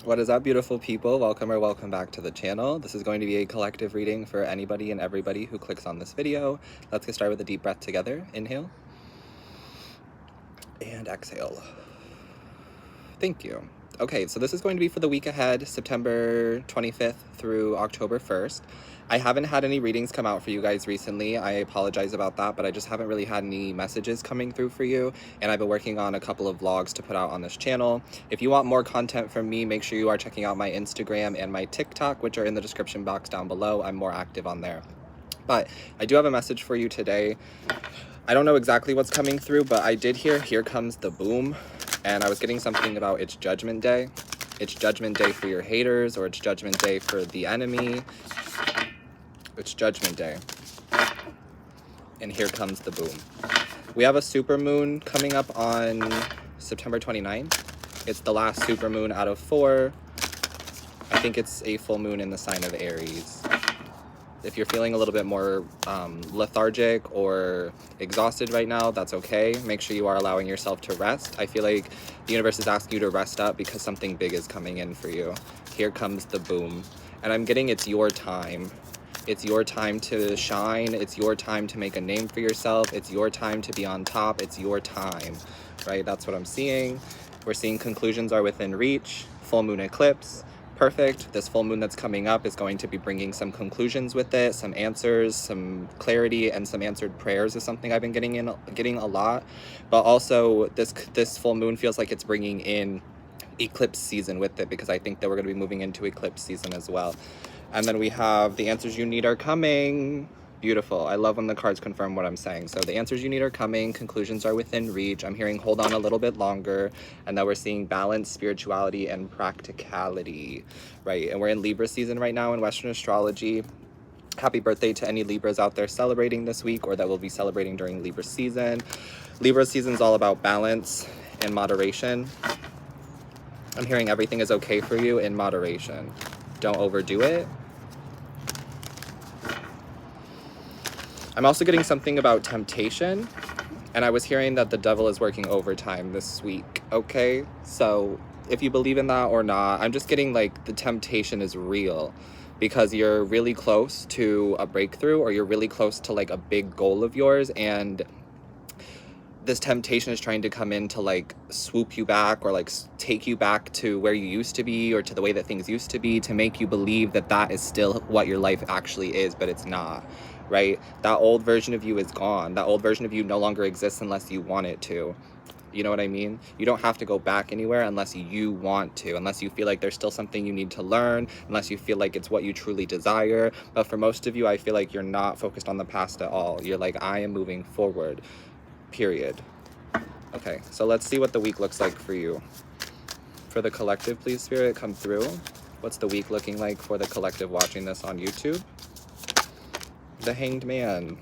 What is up, beautiful people? Welcome or welcome back to the channel. This is going to be a collective reading for anybody and everybody who clicks on this video. Let's get started with a deep breath together. Inhale and exhale. Thank you. Okay, so this is going to be for the week ahead, September 25th through October 1st. I haven't had any readings come out for you guys recently. I apologize about that, but I just haven't really had any messages coming through for you, and I've been working on a couple of vlogs to put out on this channel. If you want more content from me, make sure you are checking out my Instagram and my TikTok, which are in the description box down below. I'm more active on there. But I do have a message for you today. I don't know exactly what's coming through, but I did hear, here comes the boom. And I was getting something about it's Judgment Day. It's Judgment Day for your haters, or it's Judgment Day for the enemy. It's Judgment Day. And here comes the boom. We have a supermoon coming up on September 29th. It's the last supermoon out of 4. I think it's a full moon in the sign of Aries. If you're feeling a little bit more lethargic or exhausted right now, that's okay. Make sure you are allowing yourself to rest. I feel like the universe is asking you to rest up because something big is coming in for you. Here comes the boom. And I'm getting it's your time. It's your time to shine. It's your time to make a name for yourself. It's your time to be on top. It's your time, right? That's what I'm seeing. We're seeing conclusions are within reach. Full moon eclipse. Perfect. This full moon that's coming up is going to be bringing some conclusions with it, some answers, some clarity, and some answered prayers is something I've been getting a lot. But also this full moon feels like it's bringing in eclipse season with it, because I think that we're going to be moving into eclipse season as well. And then we have the answers you need are coming. Beautiful. I love when the cards confirm what I'm saying. So the answers you need are coming. Conclusions are within reach. I'm hearing hold on a little bit longer. And then we're seeing balance, spirituality, and practicality, right? And we're in Libra season right now in Western astrology. Happy birthday to any Libras out there celebrating this week, or that will be celebrating during Libra season. Libra season is all about balance and moderation. I'm hearing everything is okay for you in moderation. Don't overdo it. I'm also getting something about temptation, and I was hearing that the devil is working overtime this week, okay? So if you believe in that or not, I'm just getting like the temptation is real, because you're really close to a breakthrough, or you're really close to like a big goal of yours, and this temptation is trying to come in to like swoop you back, or like take you back to where you used to be, or to the way that things used to be, to make you believe that that is still what your life actually is, but it's not, right? That old version of you is gone. That old version of you no longer exists unless you want it to. You know what I mean? You don't have to go back anywhere unless you want to, unless you feel like there's still something you need to learn, unless you feel like it's what you truly desire. But for most of you, I feel like you're not focused on the past at all. You're like, I am moving forward. Period. Okay, so let's see what the week looks like for you. For the collective, please, Spirit, come through. What's the week looking like for the collective watching this on YouTube? The Hanged Man.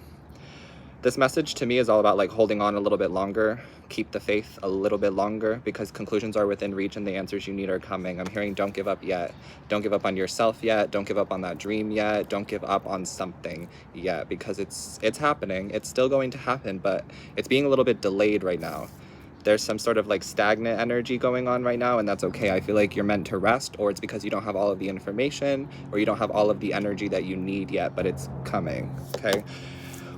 This message to me is all about like holding on a little bit longer. Keep the faith a little bit longer, because conclusions are within reach and the answers you need are coming. I'm hearing don't give up yet. Don't give up on yourself yet. Don't give up on that dream yet. Don't give up on something yet, because it's happening. It's still going to happen, but it's being a little bit delayed right now. There's some sort of like stagnant energy going on right now, and that's okay. I feel like you're meant to rest, or it's because you don't have all of the information, or you don't have all of the energy that you need yet, but it's coming, okay?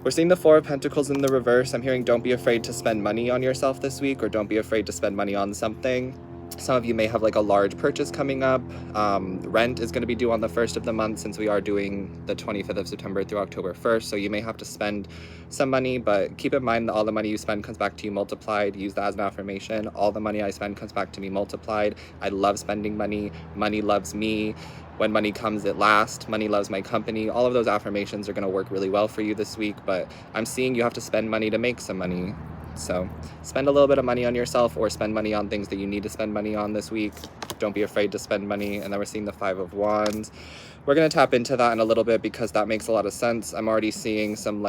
We're seeing the Four of Pentacles in the reverse. I'm hearing don't be afraid to spend money on yourself this week, or don't be afraid to spend money on something. Some of you may have like a large purchase coming up. Rent is going to be due on the 1st of the month, since we are doing the 25th of September through October 1st. So you may have to spend some money, but keep in mind that all the money you spend comes back to you multiplied. Use that as an affirmation. All the money I spend comes back to me multiplied. I love spending money. Money loves me. When money comes, it lasts. Money loves my company. All of those affirmations are going to work really well for you this week, but I'm seeing you have to spend money to make some money. So spend a little bit of money on yourself, or spend money on things that you need to spend money on this week. Don't be afraid to spend money. And then we're seeing the Five of Wands. We're going to tap into that in a little bit, because that makes a lot of sense. I'm already seeing some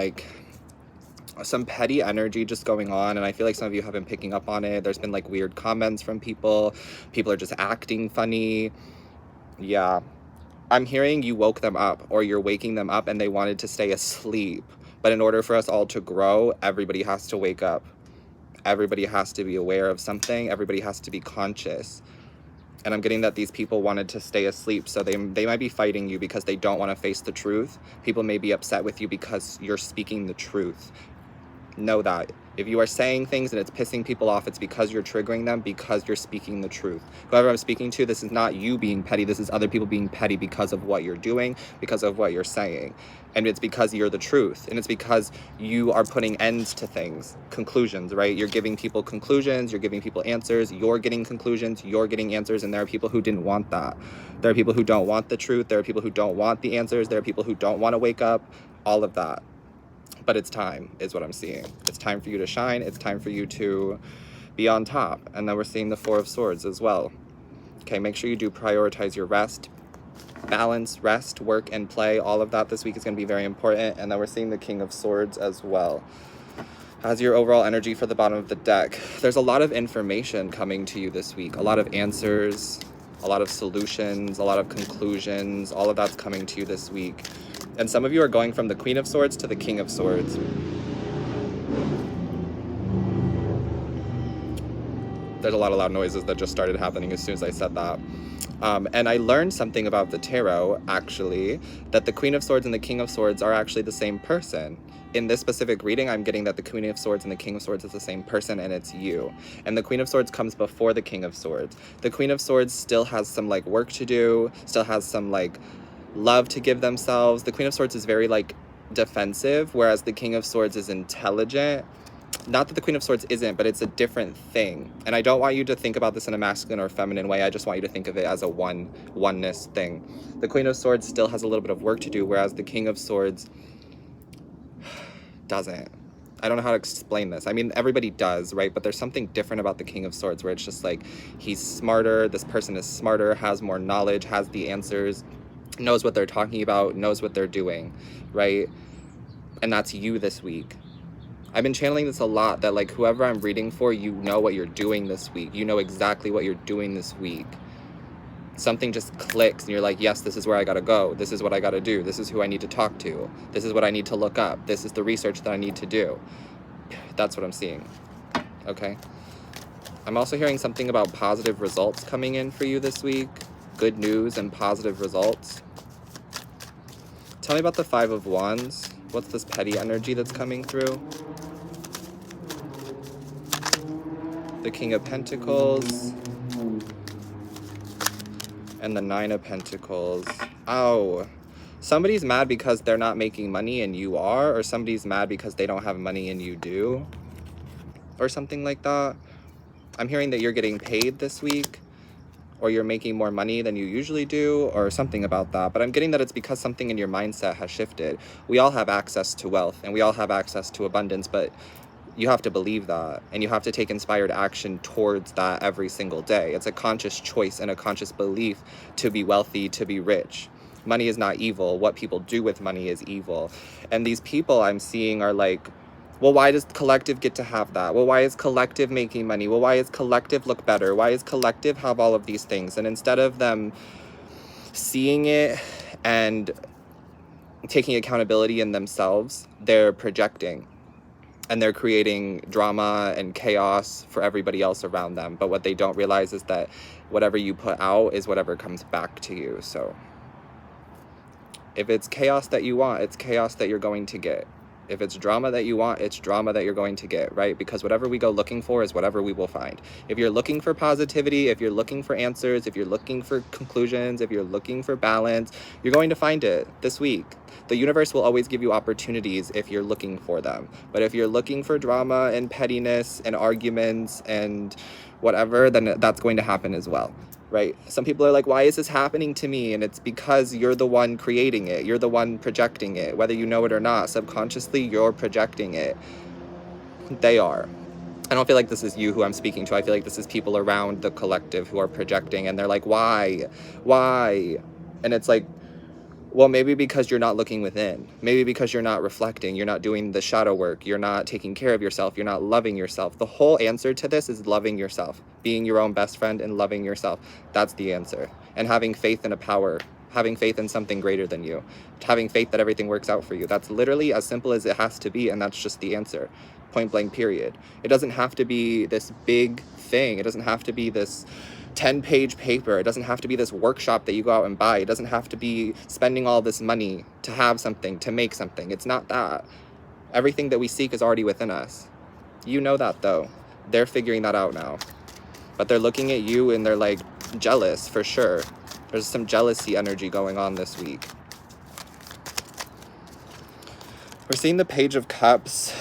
petty energy just going on, and I feel like some of you have been picking up on it. There's been like weird comments from people. People are just acting funny. Yeah. I'm hearing you woke them up, or you're waking them up, and they wanted to stay asleep. But in order for us all to grow, everybody has to wake up. Everybody has to be aware of something. Everybody has to be conscious. And I'm getting that these people wanted to stay asleep, so they might be fighting you because they don't want to face the truth. People may be upset with you because you're speaking the truth. Know that. If you are saying things and it's pissing people off, it's because you're triggering them, because you're speaking the truth. Whoever I'm speaking to, this is not you being petty. This is other people being petty because of what you're doing, because of what you're saying. And it's because you're the truth. And it's because you are putting ends to things, conclusions, right? You're giving people conclusions, you're giving people answers, you're getting conclusions, you're getting answers, and there are people who didn't want that. There are people who don't want the truth. There are people who don't want the answers. There are people who don't want to wake up, all of that. But it's time, is what I'm seeing. It's time for you to shine. It's time for you to be on top. And then we're seeing the Four of Swords as well. Okay, make sure you do prioritize your rest. Balance, rest, work, and play. All of that this week is going to be very important. And then we're seeing the King of Swords as well. As your overall energy for the bottom of the deck, there's a lot of information coming to you this week. A lot of answers, a lot of solutions, a lot of conclusions. All of that's coming to you this week. And some of you are going from the Queen of Swords to the King of Swords. There's a lot of loud noises that just started happening as soon as I said that. And I learned something about the tarot, actually, that the Queen of Swords and the King of Swords are actually the same person. In this specific reading, I'm getting that the Queen of Swords and the King of Swords is the same person, and it's you. And the Queen of Swords comes before the King of Swords. The Queen of Swords still has some, like, work to do, still has some, like, love to give themselves. The Queen of Swords is very, like, defensive, whereas the King of Swords is intelligent. Not that the Queen of Swords isn't, but it's a different thing. And I don't want you to think about this in a masculine or feminine way. I just want you to think of it as a oneness thing. The Queen of Swords still has a little bit of work to do, whereas the King of Swords doesn't. I don't know how to explain this. I mean, everybody does, right? But there's something different about the King of Swords where it's just like, he's smarter, this person is smarter, has more knowledge, has the answers, knows what they're talking about, knows what they're doing, right? And that's you this week. I've been channeling this a lot, that like whoever I'm reading for, you know what you're doing this week. You know exactly what you're doing this week. Something just clicks and you're like, yes, this is where I gotta go. This is what I gotta do. This is who I need to talk to. This is what I need to look up. This is the research that I need to do. That's what I'm seeing, okay? I'm also hearing something about positive results coming in for you this week. Good news and positive results. Tell me about the Five of Wands. What's this petty energy that's coming through? The King of Pentacles. And the Nine of Pentacles. Oh, somebody's mad because they're not making money and you are, or somebody's mad because they don't have money and you do, or something like that. I'm hearing that you're getting paid this week, or you're making more money than you usually do, or something about that. But I'm getting that it's because something in your mindset has shifted. We all have access to wealth and we all have access to abundance, but you have to believe that, and you have to take inspired action towards that every single day. It's a conscious choice and a conscious belief to be wealthy, to be rich. Money is not evil. What people do with money is evil. And these people I'm seeing are like, well, why does collective get to have that? Well, why is collective making money? Well, why is collective look better? Why is collective have all of these things? And instead of them seeing it and taking accountability in themselves, they're projecting. And they're creating drama and chaos for everybody else around them. But what they don't realize is that whatever you put out is whatever comes back to you. So if it's chaos that you want, it's chaos that you're going to get. If it's drama that you want, it's drama that you're going to get, right? Because whatever we go looking for is whatever we will find. If you're looking for positivity, if you're looking for answers, if you're looking for conclusions, if you're looking for balance, you're going to find it this week. The universe will always give you opportunities if you're looking for them. But if you're looking for drama and pettiness and arguments and whatever, then that's going to happen as well. Right? Some people are like, why is this happening to me? And it's because you're the one creating it. You're the one projecting it. Whether you know it or not, subconsciously, you're projecting it. They are. I don't feel like this is you who I'm speaking to. I feel like this is people around the collective who are projecting, and they're like, why? Why? And it's like, well, maybe because you're not looking within. Maybe because you're not reflecting. You're not doing the shadow work. You're not taking care of yourself. You're not loving yourself. The whole answer to this is loving yourself. Being your own best friend and loving yourself. That's the answer. And having faith in a power. Having faith in something greater than you. Having faith that everything works out for you. That's literally as simple as it has to be, and that's just the answer. Point blank, period. It doesn't have to be this big thing. It doesn't have to be this 10-page paper. It doesn't have to be this workshop that you go out and buy. It doesn't have to be spending all this money to have something, to make something. It's not that. Everything that we seek is already within us. You know that, though. They're figuring that out now. But they're looking at you and they're like jealous, for sure. There's some jealousy energy going on this week. We're seeing the Page of Cups,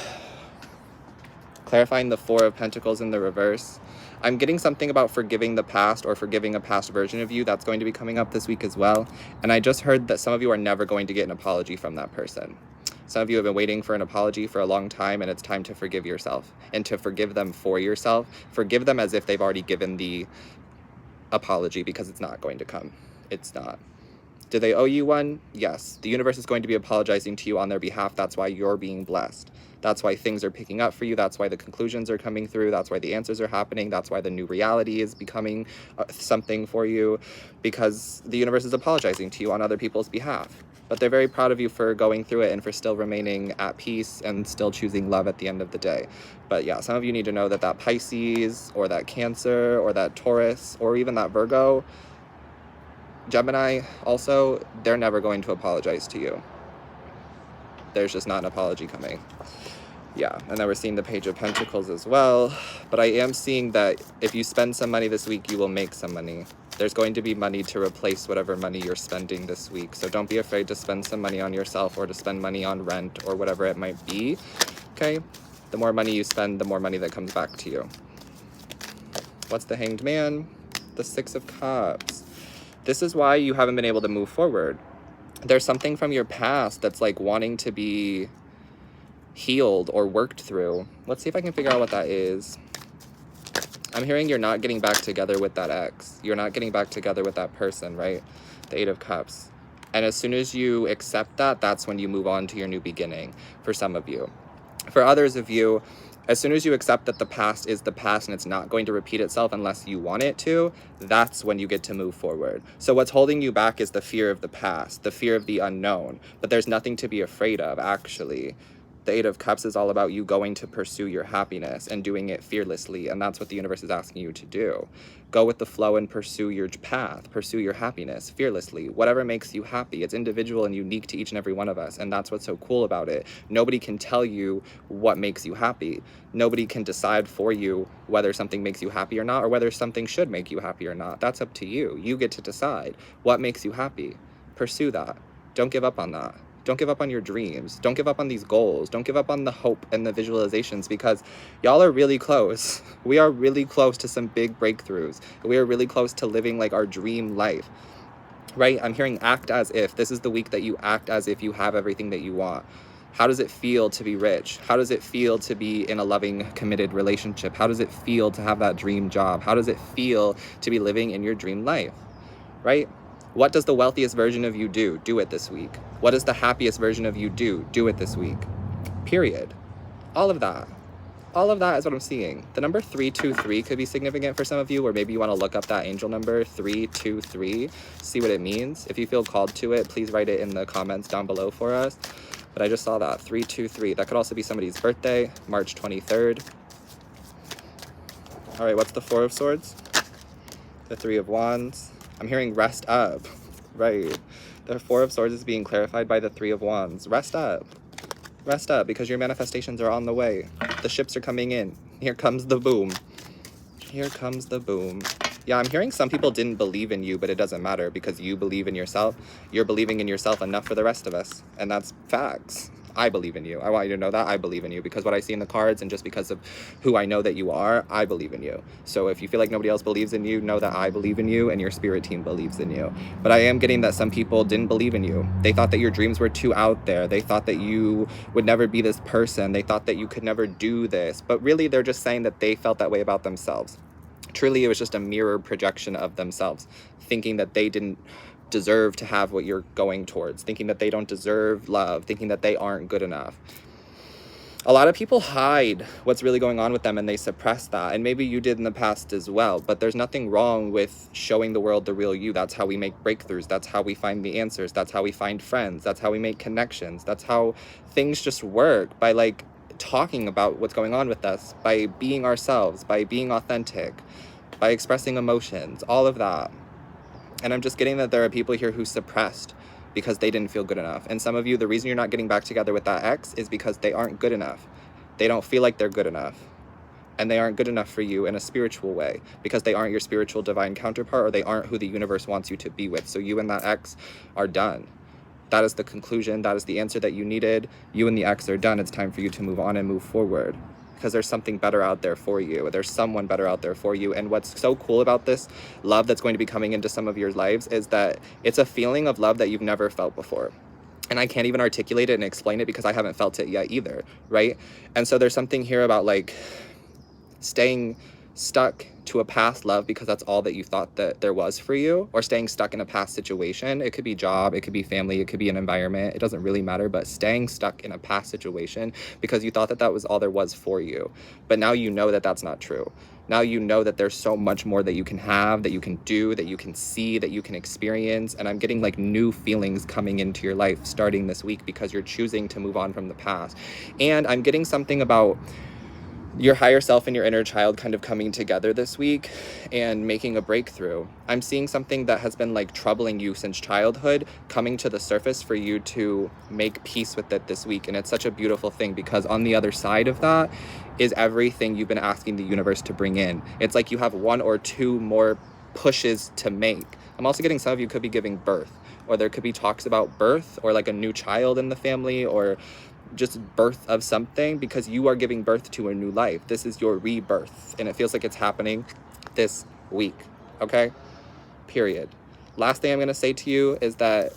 clarifying the Four of Pentacles in the reverse. I'm getting something about forgiving the past or forgiving a past version of you. That's going to be coming up this week as well. And I just heard that some of you are never going to get an apology from that person. Some of you have been waiting for an apology for a long time, and it's time to forgive yourself and to forgive them for yourself. Forgive them as if they've already given the apology, because it's not going to come. It's not. Do they owe you one? Yes. The universe is going to be apologizing to you on their behalf. That's why you're being blessed. That's why things are picking up for you. That's why the conclusions are coming through. That's why the answers are happening. That's why the new reality is becoming something for you, because the universe is apologizing to you on other people's behalf. But they're very proud of you for going through it and for still remaining at peace and still choosing love at the end of the day. But yeah, some of you need to know that that Pisces or that Cancer or that Taurus or even that Virgo, Gemini also, they're never going to apologize to you. There's just not an apology coming. Yeah, and then we're seeing the Page of Pentacles as well. But I am seeing that if you spend some money this week, you will make some money. There's going to be money to replace whatever money you're spending this week. So don't be afraid to spend some money on yourself or to spend money on rent or whatever it might be. Okay? The more money you spend, the more money that comes back to you. What's the Hanged Man? The Six of Cups. This is why you haven't been able to move forward. There's something from your past that's like wanting to be healed or worked through. Let's see if I can figure out what that is. I'm hearing you're not getting back together with that ex. You're not getting back together with that person, right? The Eight of Cups. And as soon as you accept that, that's when you move on to your new beginning, for some of you. For others of you, as soon as you accept that the past is the past and it's not going to repeat itself unless you want it to, that's when you get to move forward. So what's holding you back is the fear of the past, the fear of the unknown. But there's nothing to be afraid of, actually. The Eight of Cups is all about you going to pursue your happiness and doing it fearlessly, and that's what the universe is asking you to do. Go with the flow and pursue your path, pursue your happiness fearlessly. Whatever makes you happy, it's individual and unique to each and every one of us, and that's what's so cool about it. Nobody can tell you what makes you happy. Nobody can decide for you whether something makes you happy or not, or whether something should make you happy or not. That's up to you. You get to decide what makes you happy. Pursue that. Don't give up on that. Don't give up on your dreams. Don't give up on these goals. Don't give up on the hope and the visualizations, because y'all are really close. We are really close to some big breakthroughs. We are really close to living like our dream life, right? I'm hearing act as if. This is the week that you act as if you have everything that you want. How does it feel to be rich? How does it feel to be in a loving, committed relationship? How does it feel to have that dream job? How does it feel to be living in your dream life, right? What does the wealthiest version of you do? Do it this week. What does the happiest version of you do? Do it this week. Period. All of that. All of that is what I'm seeing. The number 323 could be significant for some of you, or maybe you want to look up that angel number 323, see what it means. If you feel called to it, please write it in the comments down below for us. But I just saw that, 323. That could also be somebody's birthday, March 23rd. All right, what's the Four of Swords? The Three of Wands. I'm hearing rest up, right? The Four of Swords is being clarified by the Three of Wands. Rest up. Rest up, because your manifestations are on the way. The ships are coming in. Here comes the boom. Here comes the boom. Yeah, I'm hearing some people didn't believe in you, but it doesn't matter because you believe in yourself. You're believing in yourself enough for the rest of us, and that's facts. I believe in you. I want you to know that I believe in you, because what I see in the cards and just because of who I know that you are, I believe in you. So if you feel like nobody else believes in you, know that I believe in you and your spirit team believes in you. But I am getting that some people didn't believe in you. They thought that your dreams were too out there. They thought that you would never be this person. They thought that you could never do this. But really, they're just saying that they felt that way about themselves. Truly, it was just a mirror projection of themselves, thinking that they didn't deserve to have what you're going towards, thinking that they don't deserve love, thinking that they aren't good enough. A lot of people hide what's really going on with them and they suppress that, and maybe you did in the past as well, but there's nothing wrong with showing the world the real you. That's how we make breakthroughs. That's how we find the answers. That's how we find friends. That's how we make connections. That's how things just work, by like talking about what's going on with us, by being ourselves, by being authentic. by expressing emotions, all of that. And I'm just getting that there are people here who suppressed because they didn't feel good enough. And some of you, the reason you're not getting back together with that ex is because they aren't good enough. They don't feel like they're good enough. And they aren't good enough for you in a spiritual way because they aren't your spiritual divine counterpart, or they aren't who the universe wants you to be with. So you and that ex are done. That is the conclusion. That is the answer that you needed. You and the ex are done. It's time for you to move on and move forward because there's something better out there for you. There's someone better out there for you. And what's so cool about this love that's going to be coming into some of your lives is that it's a feeling of love that you've never felt before. And I can't even articulate it and explain it because I haven't felt it yet either, right? And so there's something here about like staying stuck to a past love because that's all that you thought that there was for you, or staying stuck in a past situation. It could be job, it could be family, it could be an environment. It doesn't really matter, but staying stuck in a past situation because you thought that that was all there was for you. But now you know that that's not true. Now you know that there's so much more that you can have, that you can do, that you can see, that you can experience. And I'm getting like new feelings coming into your life starting this week because you're choosing to move on from the past. And I'm getting something about your higher self and your inner child kind of coming together this week and making a breakthrough. I'm seeing something that has been like troubling you since childhood coming to the surface for you to make peace with it this week. And it's such a beautiful thing because on the other side of that is everything you've been asking the universe to bring in. It's like you have one or two more pushes to make. I'm also getting some of you could be giving birth, or there could be talks about birth or like a new child in the family, or just birth of something, because you are giving birth to a new life. This is your rebirth, and it feels like it's happening this week, okay? Period. Last thing I'm going to say to you is that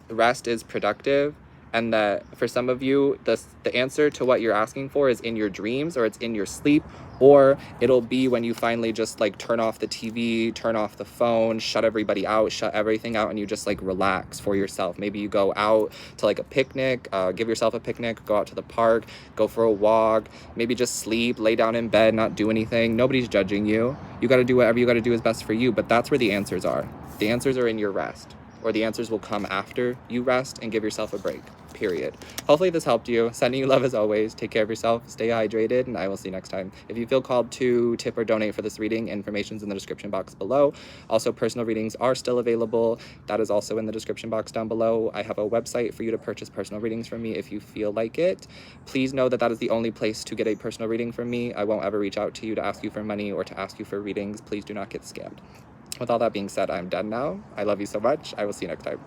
rest is productive, and that for some of you, the answer to what you're asking for is in your dreams, or it's in your sleep, or it'll be when you finally just like turn off the TV, turn off the phone, shut everybody out, shut everything out, and you just like relax for yourself. Maybe you go out to like a picnic, give yourself a picnic, go out to the park, go for a walk, maybe just sleep, lay down in bed, not do anything. Nobody's judging you. You got to do whatever you got to do is best for you, but that's where the answers are. The answers are in your rest, or the answers will come after you rest and give yourself a break, period. Hopefully this helped you. Sending you love as always. Take care of yourself, stay hydrated, and I will see you next time. If you feel called to tip or donate for this reading, information's in the description box below. Also, personal readings are still available. That is also in the description box down below. I have a website for you to purchase personal readings from me if you feel like it. Please know that that is the only place to get a personal reading from me. I won't ever reach out to you to ask you for money or to ask you for readings. Please do not get scammed. With all that being said, I'm done now. I love you so much. I will see you next time.